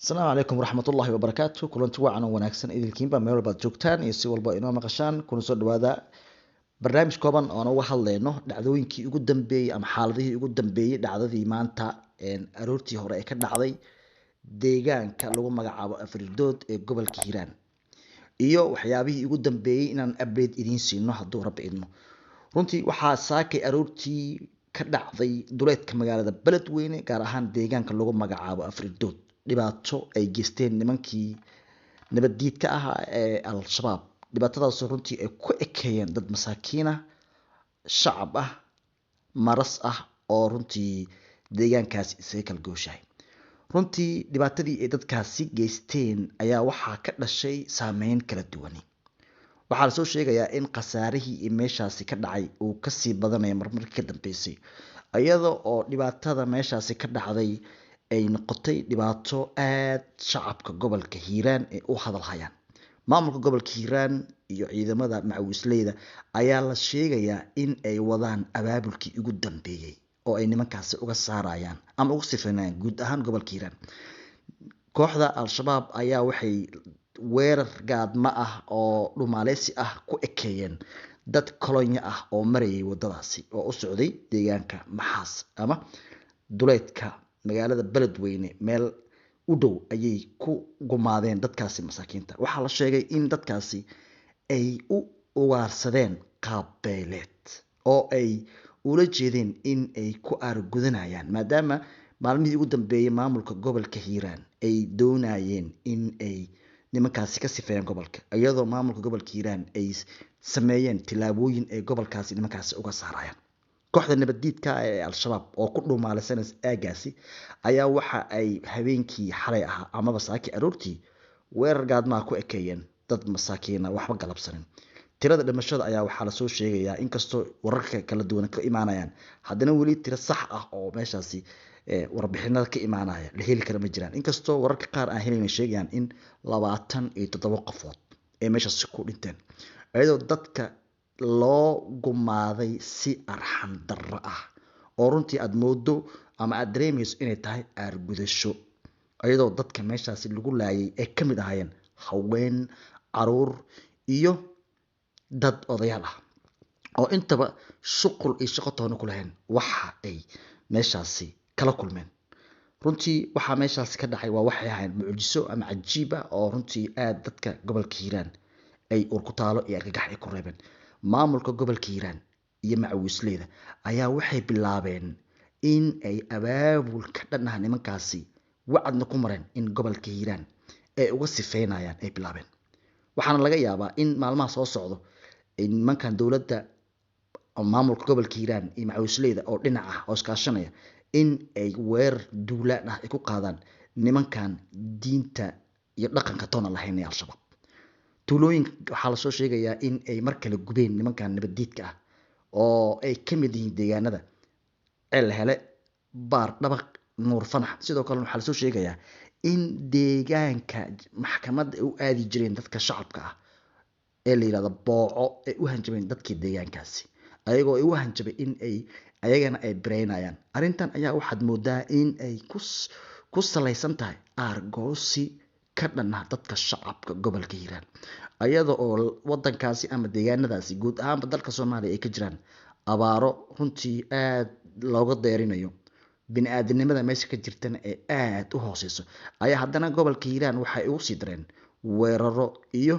Asalaamu calaykum waraxmatullaahi wabarakaatu kulanti wacan oo wanaagsan idilkiinba meel walbaad joogtaan iyo si walba inoo maqashaan kuna soo dhawaada barnaamij kooban oon uga hadlayno dhacdooyinkii ugu dambeeyey ama xaaladihii ugu dambeeyey dhacdadii maanta aroortii hore ee ka dhacday deegaanka lagu magacaabo Afridood ee gobolka Hiiraan iyo waxyaabihii ugu dambeeyey inaan update idiin siino hadduu rabbi idmo runtii waxaa saakay aroortii ka dhacday duleedka magaalada Beledweyne gaar ahaan deegaanka lagu magacaabo Afridood dhibaato ay geysteen nimankii nabaddiidka ahaa ee al-shabaab dhibaatadaas runtii ay ku ekeeyeen dad masaakiin ah shacab ah maras ah oo runtii deegaankaasi isaga kala gooshahay runtii dhibaatadii ay dadkaasi geysteen ayaa waxaa ka dhashay saameyn kala duwan waxaa lasoo sheegayaa in khasaarihii meeshaasi ka dhacay uu kasii badanayo marmarkii ka dambeysay iyada oo dhibaatada meeshaasi ka dhacday ay noqotay dhibaato aad shacabka gobolka Hiiraan ay u hadalhayaan maamulka gobolka Hiiraan iyo ciidamada macawisleyda ayaa la sheegayaa in ay wadaan abaabulkii ugu dambeeyay oo ay nimankaasi uga saarayaan ama uga sifeynayaan guud ahaan gobolka Hiiraan kooxda al-shabaab ayaa waxay weerar gaadma ah oo dhumaaleysi ah ku ekeeyeen dad kolonya ah oo marayay wadadaasi oo u socday deegaanka Maxaas ama duleedka magaalada Beledweyne meel u dhow ayay ku gumaadeen dadkaasi masaakiinta waxaa la sheegay in dadkaasi ay u ugaarsadeen qaab beeleed oo ay ula jeedeen in ay ku aargudanayaan maadaama maalmihii ugu dambeeyay maamulka gobolka Hiiraan ay doonayeen in ay nimankaasi ka sifeeyaan gobolka iyadoo maamulka gobolka Hiiraan ay sameeyeen tilaabooyin ay gobolkaasi nimankaasi uga saarayaan kooxda nabaddiidka ee al-shabaab oo ku dhumaalaysanaysa aagaasi ayaa waxa ay habeenkii xalay ahaa amaba saaki aroortii weerar gaadmaa ku ekeeyeen dad masaakiina waxba galabsanin tirada dhimashada ayaa waxaa lasoo sheegayaa inkastoo wararka kala duwan ka imaanayaan haddana weli tiro sax ah oo meeshaasi warbixinada ka imaanaya la heli kara ma jiraan inkastoo wararka qaar aan helayna sheegayaan in 27 qofood ay meeshaasi ku dhinteen iyadoo dadka loo gumaaday si arxan darro ah oo runtii aad moodo ama aad dareemayso inay tahay aargudasho iyadoo dadka meeshaasi lagu laayay ay ka mid ahaayeen haween caruur iyo dad odayaal ah oo intaba shuqul iyo shaqo toona ku lahayn waxa ay meeshaasi kala kulmeen runtii waxaa meeshaasi ka dhacay waa waxay ahayn mucjiso ama cajiiba oo runtii aad dadka gobolka Hiiraan ay urkutaalo iyo argagax ay ku reebeen maamulka gobolka Hiiraan iyo macawisleyda ayaa waxay bilaabeen in ay abaabul ka dhan ah nimankaasi wacadna ku mareen in gobolka Hiiraan ay uga sifeynayaan ay bilaabeen waxaana laga yaabaa in maalmaha soo socdo nimankan dowladda maamulka gobolka Hiiraan iyo macawisleyda oo dhinac ah oo iskaashanaya in ay weerar duulaan ah ay ku qaadaan nimankan diinta iyo dhaqanka toona lahayn ee al-shabaab tuulooyin waxaa lasoo sheegayaa in ay mar kale gubeen nimankan nabaddiidka ah oo ay ka mid yihiin deegaanada ceel hele baar dhabaq nuur fanax sidoo kale waxaa lasoo sheegayaa in deegaanka maxkamadda ay u aadi jireen dadka shacabka ah ee la yidhahdo booco ay u hanjabeen dadkii deegaankaasi ayagoo ay u hanjabay in ay ayagana ay bireynayaan arrintan ayaa waxaad moodaa in ay ku salaysan tahay aargoosi ka dhan ah dadka shacabka gobolka Hiiraan ayada oo wadankaasi ama deegaanadaasi guud ahaanba dalka Soomaaliya ay ka jiraan abaaro runtii aad looga deerinayo bini'aadanimada meesha ka jirtana ee aad u hooseyso ayaa haddana gobolka Hiiraan waxay ugu sii dareen weeraro iyo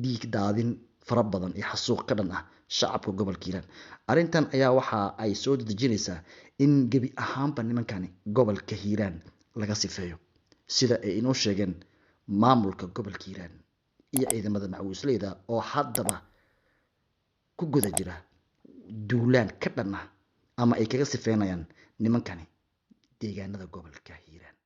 dhiig daadin fara badan iyo xasuuq ka dhan ah shacabka gobolka Hiiraan arrintan ayaa waxa ay soo dedejinaysaa in gebi ahaanba nimankani gobolka Hiiraan laga sifeeyo sida ay inoo sheegeen maamulka gobolka Hiiraan iyo ciidamada macawisleyda oo haddaba ku guda jira duulaan ka dhan ah ama ay kaga sifeynayaan nimankani deegaanada gobolka Hiiraan